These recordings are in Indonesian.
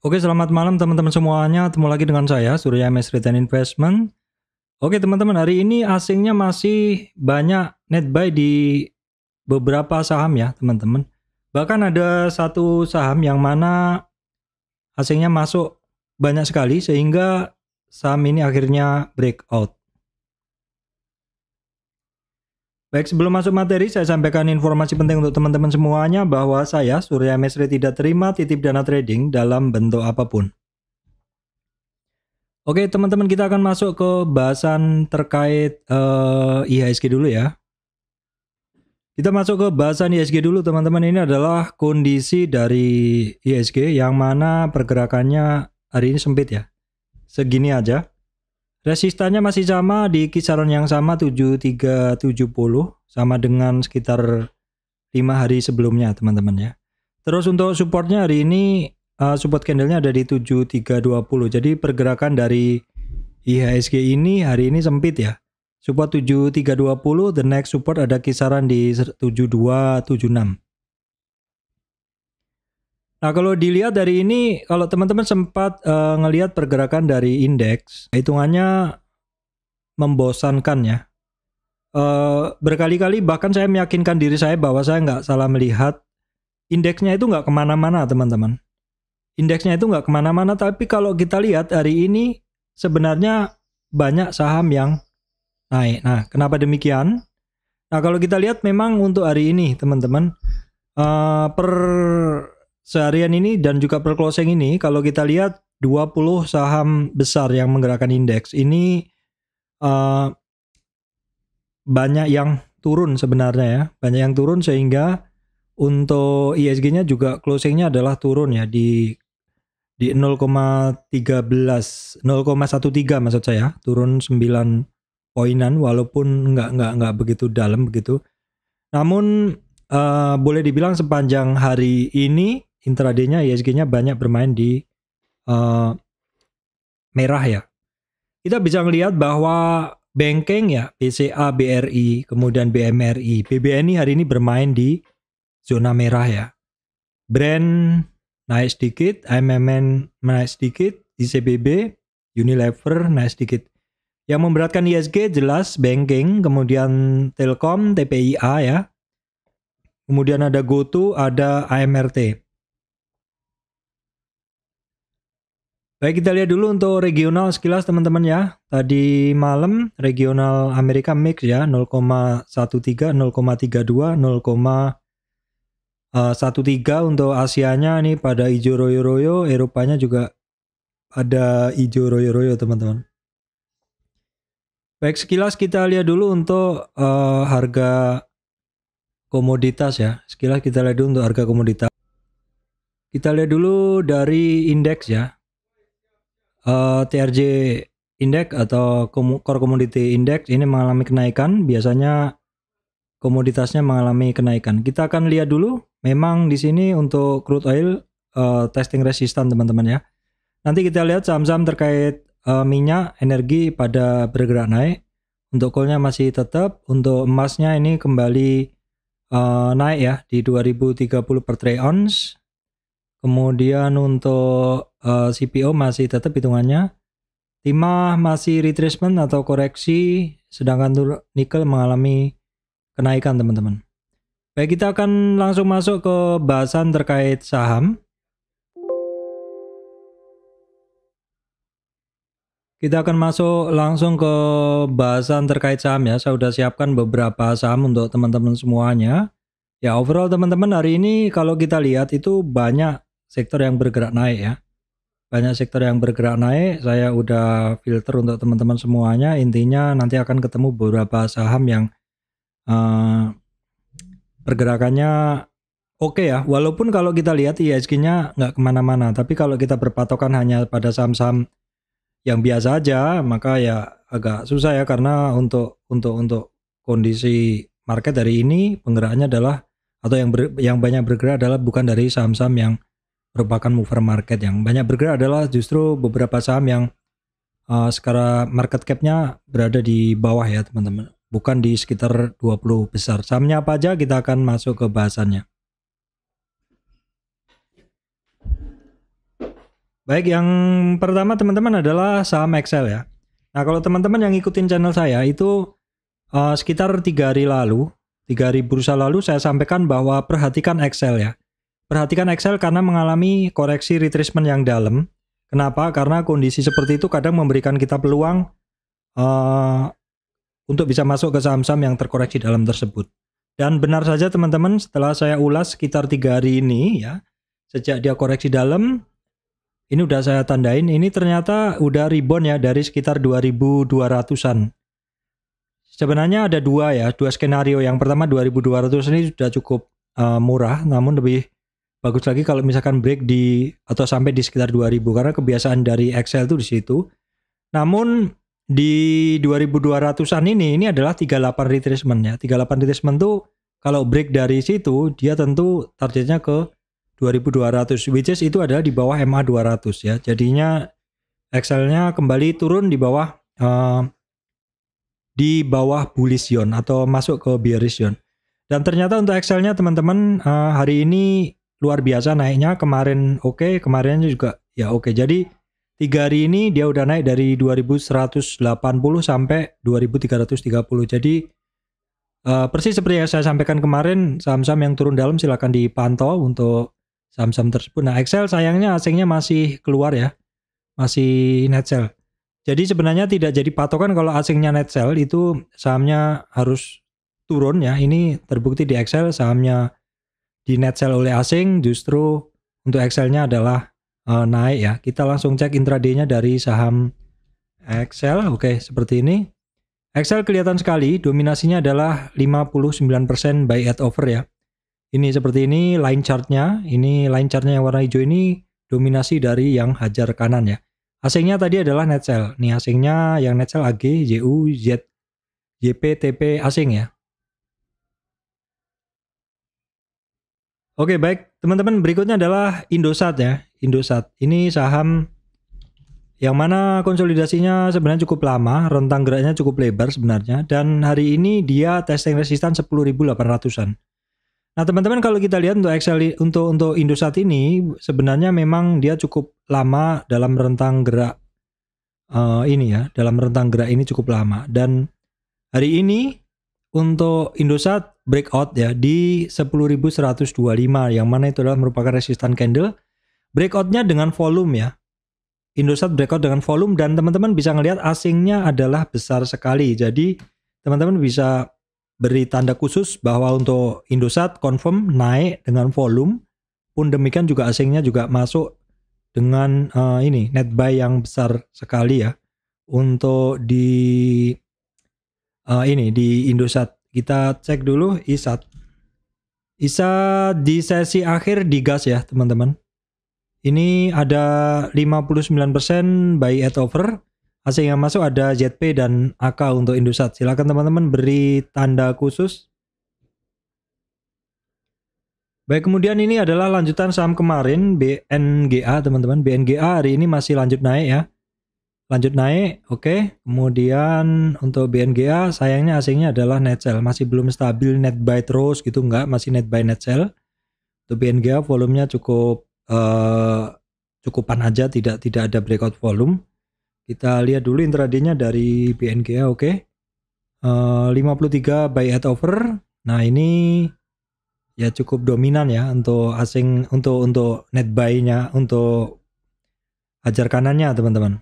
Oke, selamat malam teman-teman semuanya. Ketemu lagi dengan saya, Surya MS Return Investment. Oke, teman-teman, hari ini asingnya masih banyak net buy di beberapa saham ya, teman-teman. Bahkan ada satu saham yang mana asingnya masuk banyak sekali sehingga saham ini akhirnya breakout. Baik, sebelum masuk materi, saya sampaikan informasi penting untuk teman-teman semuanya bahwa saya, Surya Mesri, tidak terima titip dana trading dalam bentuk apapun. Oke, teman-teman, kita akan masuk ke bahasan terkait IHSG dulu ya. Kita masuk ke bahasan IHSG dulu, teman-teman. Ini adalah kondisi dari IHSG yang mana pergerakannya hari ini sempit ya. Segini aja. Resistannya masih sama di kisaran yang sama 7370, sama dengan sekitar 5 hari sebelumnya, teman-teman ya. Terus untuk supportnya hari ini support candlenya ada di 7320. Jadi pergerakan dari IHSG ini hari ini sempit ya. Support 7320, the next support ada kisaran di 7276. Nah, kalau dilihat dari ini, kalau teman-teman sempat ngelihat pergerakan dari indeks, hitungannya membosankan ya. Berkali-kali bahkan saya meyakinkan diri saya bahwa saya nggak salah melihat indeksnya itu nggak kemana-mana, teman-teman. Indeksnya itu nggak kemana-mana, tapi kalau kita lihat hari ini sebenarnya banyak saham yang naik. Nah, kenapa demikian? Nah, kalau kita lihat memang untuk hari ini, teman-teman, per seharian ini dan juga per closing ini, kalau kita lihat 20 saham besar yang menggerakkan indeks ini banyak yang turun sebenarnya ya. Banyak yang turun sehingga untuk IHSG-nya juga closing-nya adalah turun ya di 0,13 maksud saya, turun 9 poinan walaupun nggak begitu dalam begitu. Namun boleh dibilang sepanjang hari ini intraday-nya IHSG-nya banyak bermain di merah ya. Kita bisa melihat bahwa banking ya, BCA, BRI, kemudian BMRI, BBNI hari ini bermain di zona merah ya. Brand naik sedikit, MMN naik sedikit, ICBB, Unilever naik sedikit. Yang memberatkan IHSG jelas banking, kemudian Telkom, TPIA ya. Kemudian ada GoTo, ada AMRT. Baik, kita lihat dulu untuk regional sekilas teman-teman ya. Tadi malam regional Amerika mix ya, 0,13, 0,32, 0,13 untuk Asianya nih pada hijau royo-royo, Eropanya juga ada hijau royo-royo teman-teman. Baik, sekilas kita lihat dulu untuk harga komoditas ya. Sekilas kita lihat dulu untuk harga komoditas. Kita lihat dulu dari indeks ya. TRJ Index atau Core Commodity Index ini mengalami kenaikan. Biasanya komoditasnya mengalami kenaikan. Kita akan lihat dulu. Memang di sini untuk crude oil testing resistan teman-teman ya. Nanti kita lihat saham-saham terkait minyak, energi pada bergerak naik. Untuk coalnya masih tetap. Untuk emasnya ini kembali naik ya di 2030 per troy ounce. Kemudian untuk CPO masih tetap hitungannya. Timah masih retracement atau koreksi, sedangkan nikel mengalami kenaikan teman-teman. Baik, kita akan langsung masuk ke bahasan terkait saham. Kita akan masuk langsung ke bahasan terkait saham ya. Saya sudah siapkan beberapa saham untuk teman-teman semuanya. Ya, overall teman-teman hari ini kalau kita lihat itu banyak sektor yang bergerak naik ya. Banyak sektor yang bergerak naik. Saya udah filter untuk teman-teman semuanya. Intinya nanti akan ketemu beberapa saham yang pergerakannya oke ya. Walaupun kalau kita lihat IHSG-nya nggak kemana-mana. Tapi kalau kita berpatokan hanya pada saham-saham yang biasa aja, maka ya agak susah ya. Karena untuk kondisi market hari ini penggeraknya adalah atau yang banyak bergerak adalah bukan dari saham-saham yang merupakan mover market. Yang banyak bergerak adalah justru beberapa saham yang skala market cap-nya berada di bawah ya teman-teman, bukan di sekitar 20 besar. Sahamnya apa aja kita akan masuk ke bahasannya. Baik, yang pertama teman-teman adalah saham Excel ya. Nah, kalau teman-teman yang ngikutin channel saya itu sekitar 3 hari lalu, 3 hari bursa lalu saya sampaikan bahwa perhatikan Excel ya. Perhatikan Excel karena mengalami koreksi retracement yang dalam. Kenapa? Karena kondisi seperti itu kadang memberikan kita peluang untuk bisa masuk ke saham-saham yang terkoreksi dalam tersebut. Dan benar saja teman-teman, setelah saya ulas sekitar 3 hari ini ya, sejak dia koreksi dalam, ini udah saya tandain, ini ternyata udah rebound ya dari sekitar 2200-an. Sebenarnya ada dua skenario. Yang pertama 2200 ini sudah cukup murah, namun lebih bagus lagi kalau misalkan break di atau sampai di sekitar 2000 karena kebiasaan dari Excel itu di situ. Namun di 2200-an ini adalah 38 retracement ya. 38 retracement tuh kalau break dari situ dia tentu targetnya ke 2200, which is itu adalah di bawah MA 200 ya. Jadinya Excel-nya kembali turun di bawah bullish zone atau masuk ke bearish zone. Dan ternyata untuk Excel-nya teman-teman hari ini luar biasa naiknya. Kemarin kemarin juga ya oke. Jadi 3 hari ini dia udah naik dari 2180 sampai 2330. Jadi persis seperti yang saya sampaikan kemarin, saham-saham yang turun dalam silakan dipantau untuk saham-saham tersebut. Nah, Excel sayangnya asingnya masih keluar ya. Masih net sell. Jadi sebenarnya tidak jadi patokan kalau asingnya net sell itu sahamnya harus turun ya. Ini terbukti di Excel sahamnya di net sell oleh asing, justru untuk Excel-nya adalah naik ya. Kita langsung cek intraday-nya dari saham Excel. Oke, seperti ini. Excel kelihatan sekali dominasinya adalah 59% buy at over ya. Ini seperti ini line chart-nya. Ini line chart-nya yang warna hijau ini dominasi dari yang hajar kanan ya. Asingnya tadi adalah net sell. Nih asingnya yang net sell AG, JU, Z, JP, TP asing ya. Oke, baik. Teman-teman, berikutnya adalah Indosat ya. Indosat. Ini saham yang mana konsolidasinya sebenarnya cukup lama, rentang geraknya cukup lebar sebenarnya, dan hari ini dia testing resistan 10.800-an. Nah, teman-teman kalau kita lihat untuk Excel untuk Indosat ini sebenarnya memang dia cukup lama dalam rentang gerak dalam rentang gerak ini cukup lama, dan hari ini untuk Indosat breakout ya di 10.125 yang mana itu adalah merupakan resistan candle. Breakoutnya dengan volume ya. Indosat breakout dengan volume dan teman-teman bisa ngelihat asingnya adalah besar sekali. Jadi teman-teman bisa beri tanda khusus bahwa untuk Indosat confirm naik dengan volume, pun demikian juga asingnya juga masuk dengan net buy yang besar sekali ya untuk di di Indosat. Kita cek dulu ISAT. ISAT di sesi akhir digas ya teman-teman. Ini ada 59% buy at over. Asing yang masuk ada ZP dan AK untuk Indosat. Silakan teman-teman beri tanda khusus. Baik, kemudian ini adalah lanjutan saham kemarin BNGA teman-teman. BNGA hari ini masih lanjut naik ya. Lanjut naik, oke. Kemudian untuk BNGA sayangnya asingnya adalah net sell. Masih belum stabil net buy terus gitu, enggak. Masih net buy net sell. Untuk BNGA volumenya cukup cukupan aja, tidak ada breakout volume. Kita lihat dulu intraday-nya dari BNGA, oke. 53 buy at over. Nah, ini ya cukup dominan ya untuk asing, untuk net buy-nya, untuk hajar kanannya teman-teman.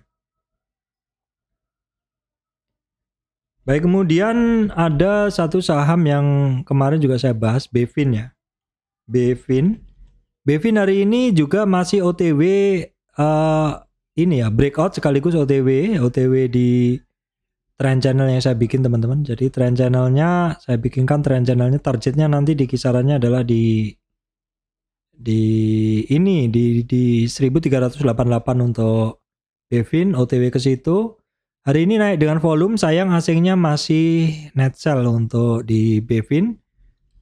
Baik, kemudian ada satu saham yang kemarin juga saya bahas, Bevin ya. Bevin hari ini juga masih OTW breakout sekaligus OTW di trend channel yang saya bikin teman-teman. Jadi trend channelnya saya bikinkan, trend channelnya targetnya nanti di kisarannya adalah di 1388 untuk Bevin, OTW ke situ. Hari ini naik dengan volume, sayang asingnya masih net sell untuk di Bevin.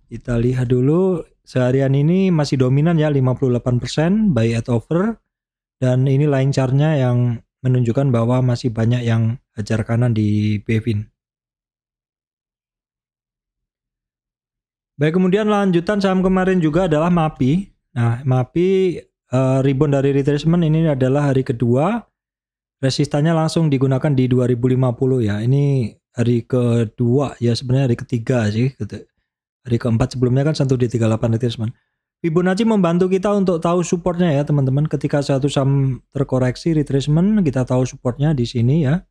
Kita lihat dulu seharian ini masih dominan ya 58% buy at over, dan ini line chart-nya yang menunjukkan bahwa masih banyak yang hajar kanan di Bevin. Baik, kemudian lanjutan saham kemarin juga adalah MAPI. Nah, MAPI rebound dari retracement ini adalah hari kedua. Resistannya langsung digunakan di 2050 ya. Ini hari kedua ya, sebenarnya hari ketiga sih gitu. Hari keempat sebelumnya kan sentuh di 38 retracement. Fibonacci membantu kita untuk tahu supportnya ya teman-teman. Ketika suatu saham terkoreksi retracement, kita tahu supportnya di sini ya.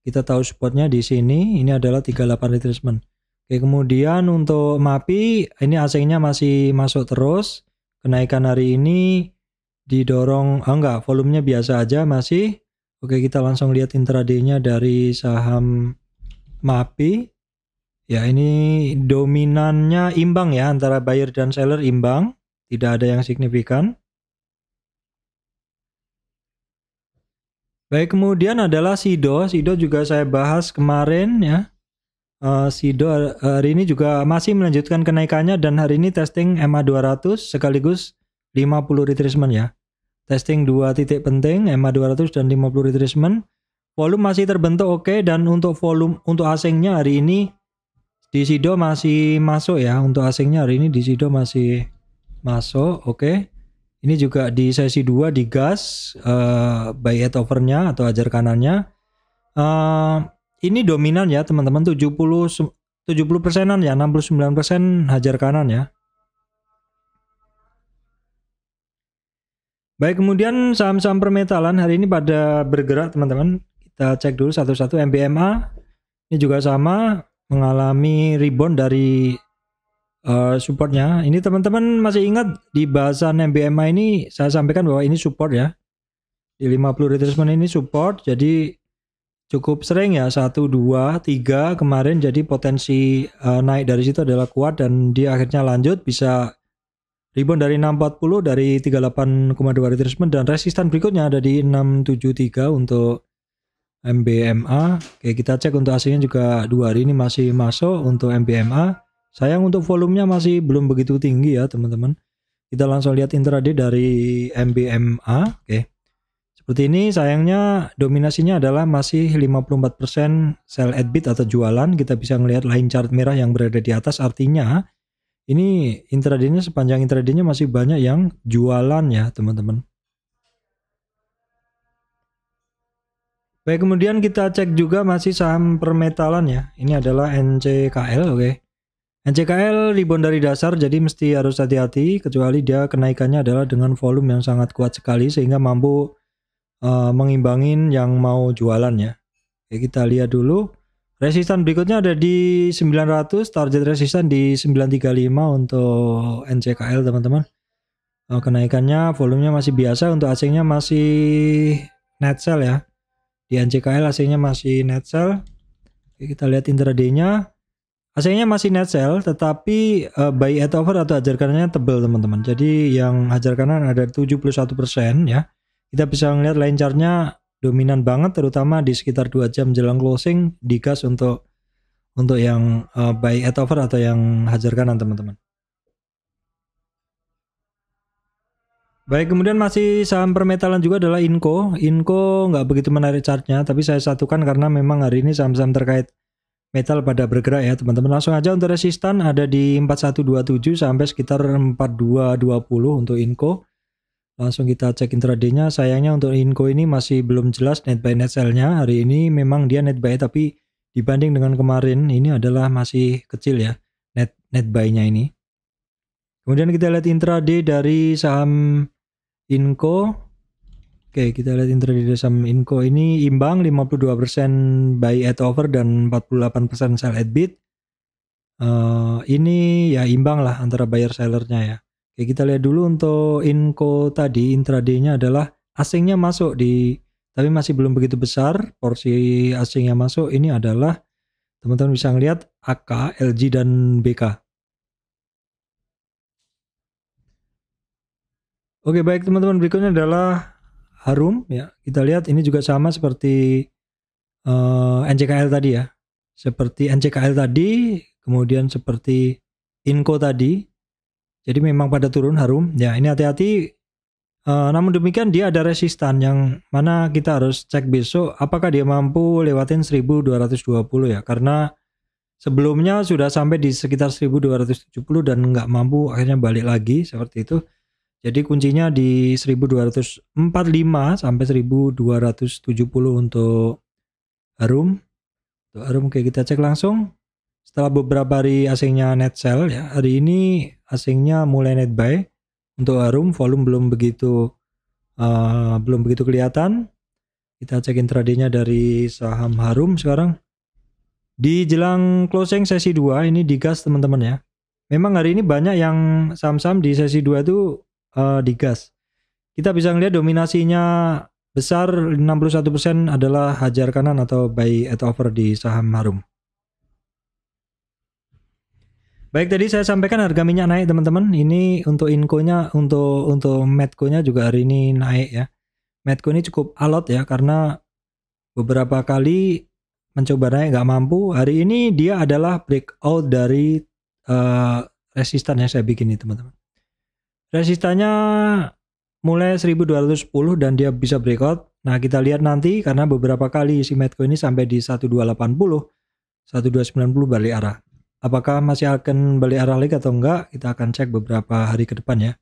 Kita tahu supportnya di sini. Ini adalah 38 retracement. Oke, kemudian untuk MAPI ini asingnya masih masuk terus. Kenaikan hari ini didorong, enggak, volumenya biasa aja masih. Oke, kita langsung lihat intraday-nya dari saham MAPI. Ya, ini dominannya imbang ya, antara buyer dan seller imbang, tidak ada yang signifikan. Baik, kemudian adalah SIDO. SIDO juga saya bahas kemarin ya. SIDO hari ini juga masih melanjutkan kenaikannya dan hari ini testing MA 200 sekaligus 50 retracement ya. Testing 2 titik penting, MA 200 dan 50 retracement. Volume masih terbentuk oke, dan untuk volume untuk asingnya hari ini di SIDO masih masuk ya. Untuk asingnya hari ini di SIDO masih masuk oke. Ini juga di sesi 2 di gas buy at over-nya atau hajar kanannya. Ini dominan ya teman-teman, 70%-an ya, 69% hajar kanan ya. Baik, kemudian saham-saham permetalan hari ini pada bergerak teman-teman. Kita cek dulu satu-satu. MBMA ini juga sama mengalami rebound dari supportnya. Ini teman-teman masih ingat di bahasan MBMA ini saya sampaikan bahwa ini support ya. Di 50 retracement ini support, jadi cukup sering ya, 1, 2, 3 kemarin, jadi potensi naik dari situ adalah kuat dan dia akhirnya lanjut bisa rebound dari 640 dari 38,2 retracement, dan resistan berikutnya ada di 673 untuk MBMA. Oke, kita cek untuk asingnya juga 2 hari ini masih masuk untuk MBMA. Sayang untuk volumenya masih belum begitu tinggi ya teman-teman. Kita langsung lihat intraday dari MBMA. Oke. Seperti ini, sayangnya dominasinya adalah masih 54% sell at bid atau jualan. Kita bisa melihat line chart merah yang berada di atas, artinya ini intraday-nya, sepanjang intraday-nya masih banyak yang jualan ya teman-teman. Baik, kemudian kita cek juga masih saham permetalan ya. Ini adalah NCKL, oke. NCKL rebound dari dasar, jadi mesti harus hati-hati, kecuali dia kenaikannya adalah dengan volume yang sangat kuat sekali sehingga mampu mengimbangin yang mau jualan ya. Oke, kita lihat dulu. Resistan berikutnya ada di 900, target resistan di 935 untuk NCKL teman-teman. Kenaikannya volumenya masih biasa, untuk asingnya masih net sell ya. Di NCKL asingnya masih net sell. Oke, kita lihat intraday-nya. Asingnya masih net sell, tetapi buy at over atau hajar kanannya tebal teman-teman. Jadi yang hajar kanan ada 71% ya. Kita bisa melihat line chart-nya dominan banget, terutama di sekitar 2 jam jelang closing di gas untuk yang buy at over atau yang hajar kanan teman-teman. Baik, kemudian masih saham permetalan juga adalah Inco. Inco nggak begitu menarik chartnya, tapi saya satukan karena memang hari ini saham-saham terkait metal pada bergerak ya teman-teman. Langsung aja untuk resistan ada di 4127 sampai sekitar 4220 untuk Inco. Langsung kita cek intraday-nya. Sayangnya untuk Inco ini masih belum jelas net buy net sell-nya. Hari ini memang dia net buy, tapi dibanding dengan kemarin ini adalah masih kecil ya net buy-nya ini. Kemudian kita lihat intraday dari saham Inco. Oke, kita lihat intraday dari saham Inco ini imbang, 52% buy at over dan 48% sell at bid. Ini ya imbang lah antara buyer sellernya ya. Oke, kita lihat dulu untuk Inco tadi, intraday-nya adalah asingnya masuk tapi masih belum begitu besar porsi asing yang masuk. Ini adalah teman-teman bisa ngelihat AK, LG dan BK. Oke, baik teman-teman, berikutnya adalah Harum ya. Kita lihat ini juga sama seperti NCKL tadi ya. Seperti NCKL tadi, kemudian seperti Inco tadi. Jadi memang pada turun Harum. Ya, ini hati-hati. Namun demikian dia ada resistan yang mana kita harus cek besok apakah dia mampu lewatin 1220 ya. Karena sebelumnya sudah sampai di sekitar 1270 dan nggak mampu, akhirnya balik lagi seperti itu. Jadi kuncinya di 1245 sampai 1270 untuk Harum. Untuk Harum oke, kita cek langsung. Setelah beberapa hari asingnya net sell ya, hari ini asingnya mulai net buy. Untuk Harum volume belum begitu kelihatan. Kita cek intraday-nya dari saham Harum sekarang. Di jelang closing sesi 2 ini digas teman-teman ya. Memang hari ini banyak yang saham-saham di sesi 2 itu digas. Kita bisa ngelihat dominasinya besar, 61% adalah hajar kanan atau buy at over di saham Harum. Baik, tadi saya sampaikan harga minyak naik teman-teman. Ini untuk inkonya, untuk Medco-nya juga hari ini naik ya. Medco ini cukup alot ya, karena beberapa kali mencoba naik nggak mampu. Hari ini dia adalah breakout dari resistan yang saya bikin nih teman-teman. Resistannya mulai 1210 dan dia bisa breakout. Nah, kita lihat nanti karena beberapa kali si Medco ini sampai di 1280, 1290 balik arah. Apakah masih akan balik arah lagi atau enggak? Kita akan cek beberapa hari ke depan ya.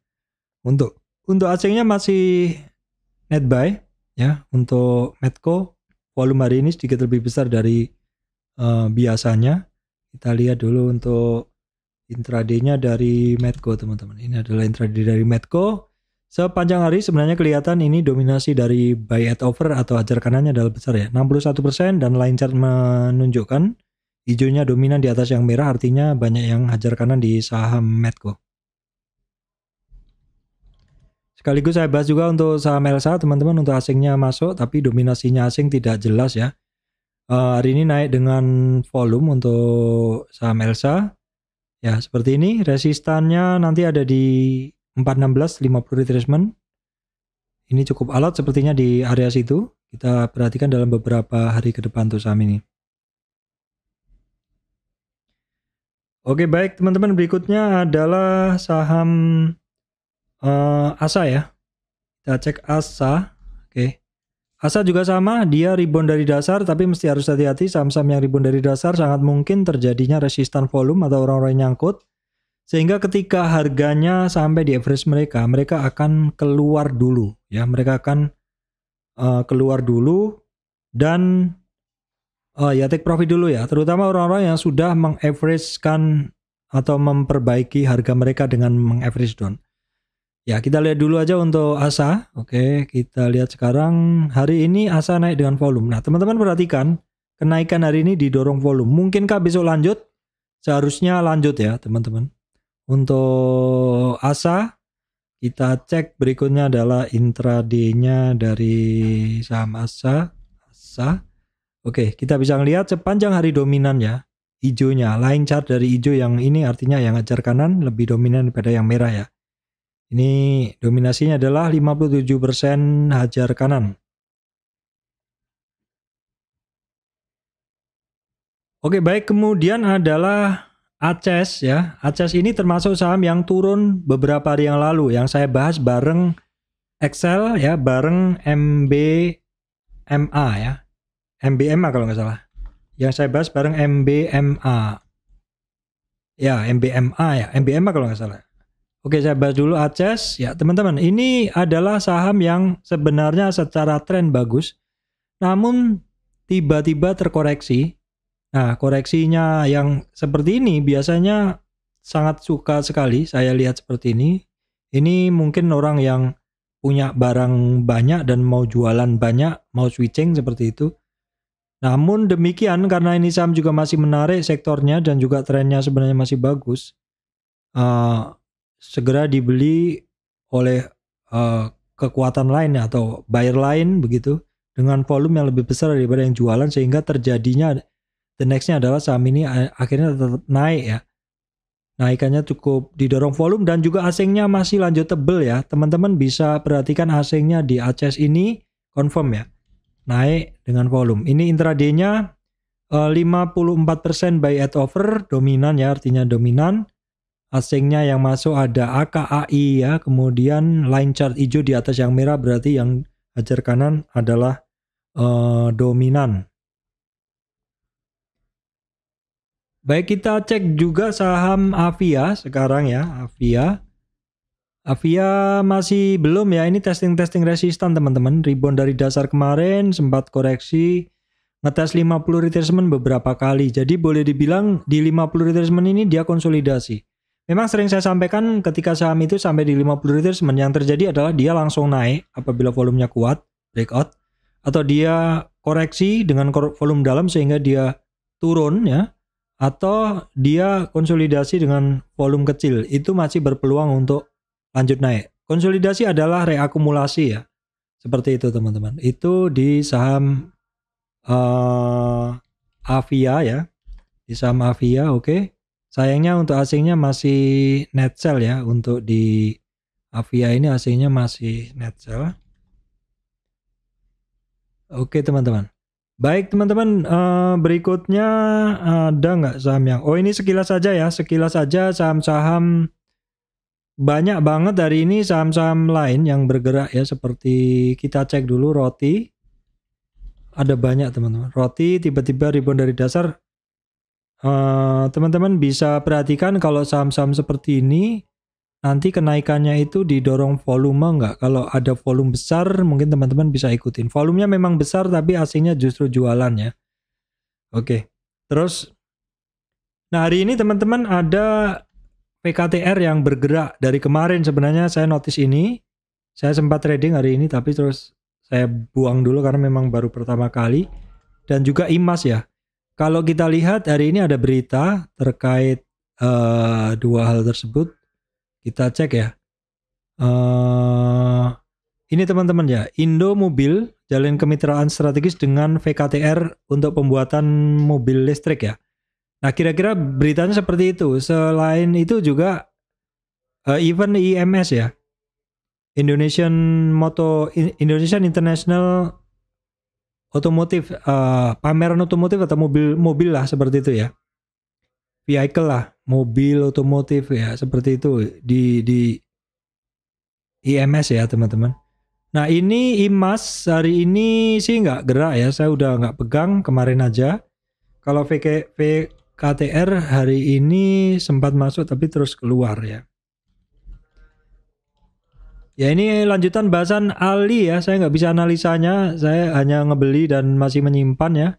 Untuk asingnya masih net buy ya. Untuk Medco volume hari ini sedikit lebih besar dari biasanya. Kita lihat dulu untuk intraday-nya dari Medco teman-teman. Ini adalah intraday dari Medco. Sepanjang hari sebenarnya kelihatan ini dominasi dari buy at over atau hajar kanannya adalah besar ya. 61% dan line chart menunjukkan hijaunya dominan di atas yang merah, artinya banyak yang hajar kanan di saham Medco. Sekaligus saya bahas juga untuk saham Elsa teman-teman, untuk asingnya masuk tapi dominasinya asing tidak jelas ya. Hari ini naik dengan volume untuk saham Elsa. Ya seperti ini, resistannya nanti ada di 416, 50 retracement. Ini cukup alot sepertinya di area situ. Kita perhatikan dalam beberapa hari ke depan untuk saham ini. Oke baik teman-teman, berikutnya adalah saham ASA ya. Kita cek ASA. Oke. ASA juga sama, dia rebound dari dasar, tapi mesti harus hati-hati. Saham-saham yang rebound dari dasar sangat mungkin terjadinya resistan volume atau orang-orang nyangkut. Sehingga ketika harganya sampai di average mereka akan keluar dulu ya. Mereka akan keluar dulu dan ya take profit dulu ya, terutama orang-orang yang sudah meng-average-kan atau memperbaiki harga mereka dengan meng-average down. Ya, kita lihat dulu aja untuk ASA. Oke, kita lihat sekarang hari ini ASA naik dengan volume. Nah, teman-teman perhatikan, kenaikan hari ini didorong volume. Mungkinkah besok lanjut? Seharusnya lanjut ya, teman-teman. Untuk ASA, kita cek berikutnya adalah intraday-nya dari saham ASA. Oke, kita bisa melihat sepanjang hari dominan ya, hijaunya, line chart dari hijau yang ini artinya yang hajar kanan lebih dominan daripada yang merah ya. Ini dominasinya adalah 57% hajar kanan. Oke baik, kemudian adalah ACES ya. ACES ini termasuk saham yang turun beberapa hari yang lalu, yang saya bahas bareng Excel ya, bareng MBMA ya. MBMA kalau nggak salah. Yang saya bahas bareng MBMA. Ya, MBMA ya. MBMA kalau nggak salah. Oke, saya bahas dulu ACES. Ya, teman-teman, ini adalah saham yang sebenarnya secara tren bagus. Namun, tiba-tiba terkoreksi. Nah, koreksinya yang seperti ini biasanya sangat suka sekali. Saya lihat seperti ini. Ini mungkin orang yang punya barang banyak dan mau jualan banyak, mau switching seperti itu. Namun demikian, karena ini saham juga masih menarik sektornya dan juga trennya sebenarnya masih bagus, segera dibeli oleh kekuatan lain atau buyer lain begitu, dengan volume yang lebih besar daripada yang jualan, sehingga terjadinya the next-nya adalah saham ini akhirnya tetap naik ya. Naikannya cukup didorong volume dan juga asingnya masih lanjut tebel ya. Teman-teman bisa perhatikan asingnya di ACES ini confirm ya, naik dengan volume. Ini intraday-nya 54% buy at over, dominan ya, artinya dominan. Asingnya yang masuk ada AKAI ya, kemudian line chart hijau di atas yang merah berarti yang hajar kanan adalah dominan. Baik, kita cek juga saham Avia sekarang ya, Avia. Avia masih belum ya, ini testing resistan teman-teman. Rebound dari dasar kemarin, sempat koreksi, ngetes 50 retracement beberapa kali. Jadi boleh dibilang di 50 retracement ini dia konsolidasi. Memang sering saya sampaikan ketika saham itu sampai di 50 retracement, yang terjadi adalah dia langsung naik apabila volumenya kuat, breakout, atau dia koreksi dengan volume dalam sehingga dia turun ya, atau dia konsolidasi dengan volume kecil. Itu masih berpeluang untuk lanjut naik. Konsolidasi adalah reakumulasi ya. Seperti itu teman-teman. Itu di saham Avia ya. Di saham Avia, oke. Sayangnya untuk asingnya masih net sell ya. Untuk di Avia ini asingnya masih net sell. Oke teman-teman. Baik teman-teman, berikutnya ada nggak saham yang... Oh ini sekilas saja ya. Sekilas saja saham-saham... Banyak banget hari ini saham-saham lain yang bergerak ya, seperti kita cek dulu roti. Ada banyak teman-teman. Roti tiba-tiba rebound dari dasar. Teman-teman bisa perhatikan kalau saham-saham seperti ini nanti kenaikannya itu didorong volume enggak. Kalau ada volume besar mungkin teman-teman bisa ikutin. Volumenya memang besar tapi asingnya justru jualan ya. Oke. Terus nah hari ini teman-teman ada PKTR yang bergerak dari kemarin. Sebenarnya saya notice ini, saya sempat trading hari ini tapi terus saya buang dulu karena memang baru pertama kali. Dan juga IMAS ya. Kalau kita lihat hari ini ada berita terkait dua hal tersebut. Kita cek ya. Ini teman-teman ya, Indo Mobil jalin kemitraan strategis dengan VKTR untuk pembuatan mobil listrik ya. Nah kira-kira beritanya seperti itu. Selain itu juga event IMS ya, Indonesian International Automotive, pameran otomotif atau mobil lah seperti itu ya, vehicle lah, mobil otomotif ya seperti itu di IMS ya teman-teman. Nah ini IMAS hari ini sih nggak gerak ya, saya udah nggak pegang kemarin aja. Kalau VKTR hari ini sempat masuk tapi terus keluar ya. Ya ini lanjutan bahasan Ali ya, saya nggak bisa analisanya, saya hanya ngebeli dan masih menyimpan ya.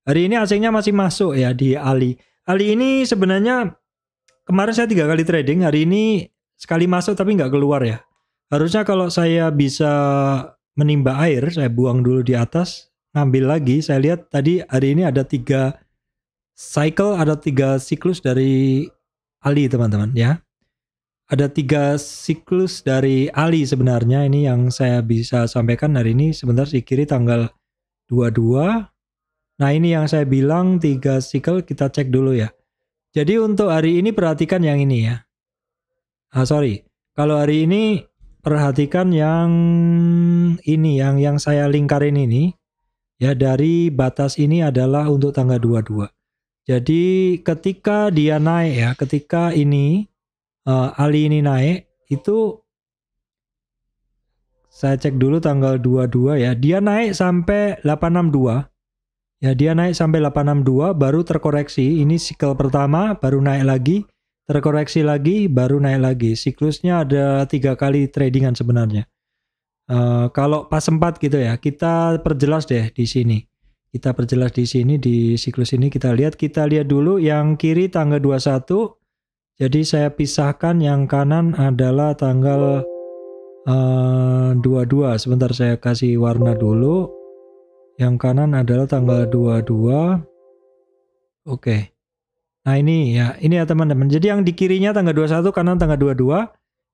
Hari ini asingnya masih masuk ya di Ali. Ali ini sebenarnya kemarin saya 3 kali trading, hari ini sekali masuk tapi nggak keluar ya. Harusnya kalau saya bisa menimba air, saya buang dulu di atas, ngambil lagi. Saya lihat tadi hari ini ada 3 cycle, ada 3 siklus dari Ali teman-teman ya. Ada 3 siklus dari Ali sebenarnya, ini yang saya bisa sampaikan hari ini. Sebentar di kiri tanggal 22. Nah ini yang saya bilang 3 cycle, kita cek dulu ya. Jadi untuk hari ini perhatikan yang ini ya. Kalau hari ini perhatikan yang ini, yang saya lingkarin ini. Ya dari batas ini adalah untuk tanggal 22. Jadi ketika dia naik ya, ketika ini Ali ini naik, itu saya cek dulu tanggal 22 ya, dia naik sampai 862 ya, dia naik sampai 862 baru terkoreksi. Ini siklus pertama, baru naik lagi, terkoreksi lagi, baru naik lagi. Siklusnya ada 3 kali tradingan sebenarnya. Kalau pas 4 gitu ya, kita perjelas deh di sini. Kita perjelas di sini, di siklus ini kita lihat dulu yang kiri tanggal 21. Jadi saya pisahkan, yang kanan adalah tanggal 22. Sebentar saya kasih warna dulu. Yang kanan adalah tanggal 22. Oke. Nah ini ya teman-teman. Jadi yang di kirinya tanggal 21, kanan tanggal 22.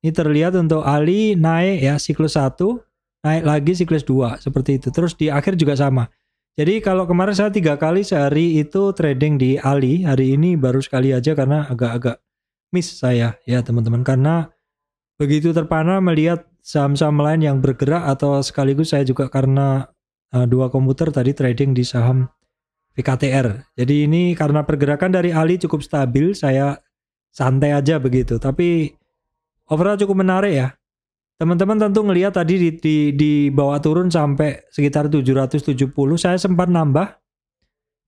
Ini terlihat untuk Ali naik ya, siklus 1, naik lagi siklus 2, seperti itu. Terus di akhir juga sama. Jadi kalau kemarin saya 3 kali sehari itu trading di Ali, hari ini baru sekali aja karena agak-agak miss saya ya teman-teman, karena begitu terpana melihat saham-saham lain yang bergerak, atau sekaligus saya juga karena 2 komputer tadi trading di saham VKTR. Jadi ini karena pergerakan dari Ali cukup stabil, saya santai aja begitu. Tapi overall cukup menarik ya. Teman-teman tentu ngelihat tadi di bawah turun sampai sekitar 770, saya sempat nambah.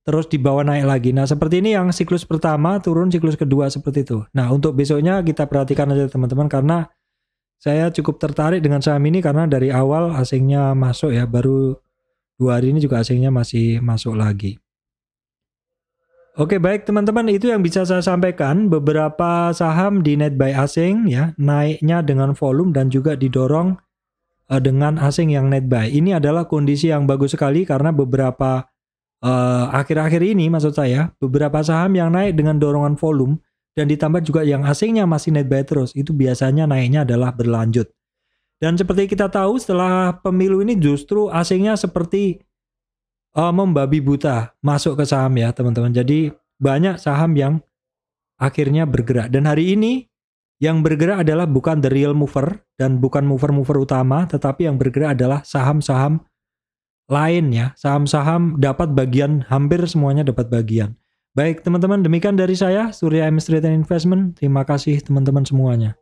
Terus di bawah naik lagi. Nah seperti ini yang siklus pertama turun, siklus kedua seperti itu. Nah untuk besoknya kita perhatikan aja teman-teman, karena saya cukup tertarik dengan saham ini karena dari awal asingnya masuk ya, baru 2 hari ini juga asingnya masih masuk lagi. Oke, baik teman-teman, itu yang bisa saya sampaikan. Beberapa saham di net buy asing ya, naiknya dengan volume dan juga didorong dengan asing yang net buy. Ini adalah kondisi yang bagus sekali karena beberapa akhir-akhir ini maksud saya, beberapa saham yang naik dengan dorongan volume dan ditambah juga yang asingnya masih net buy terus, itu biasanya naiknya adalah berlanjut. Dan seperti kita tahu setelah pemilu ini justru asingnya seperti membabi buta masuk ke saham ya teman-teman. Jadi banyak saham yang akhirnya bergerak. Dan hari ini yang bergerak adalah bukan the real mover dan bukan mover-mover utama, tetapi yang bergerak adalah saham-saham lain ya. Saham-saham dapat bagian, hampir semuanya dapat bagian. Baik teman-teman, demikian dari saya, Surya MS Trade and Investment. Terima kasih teman-teman semuanya.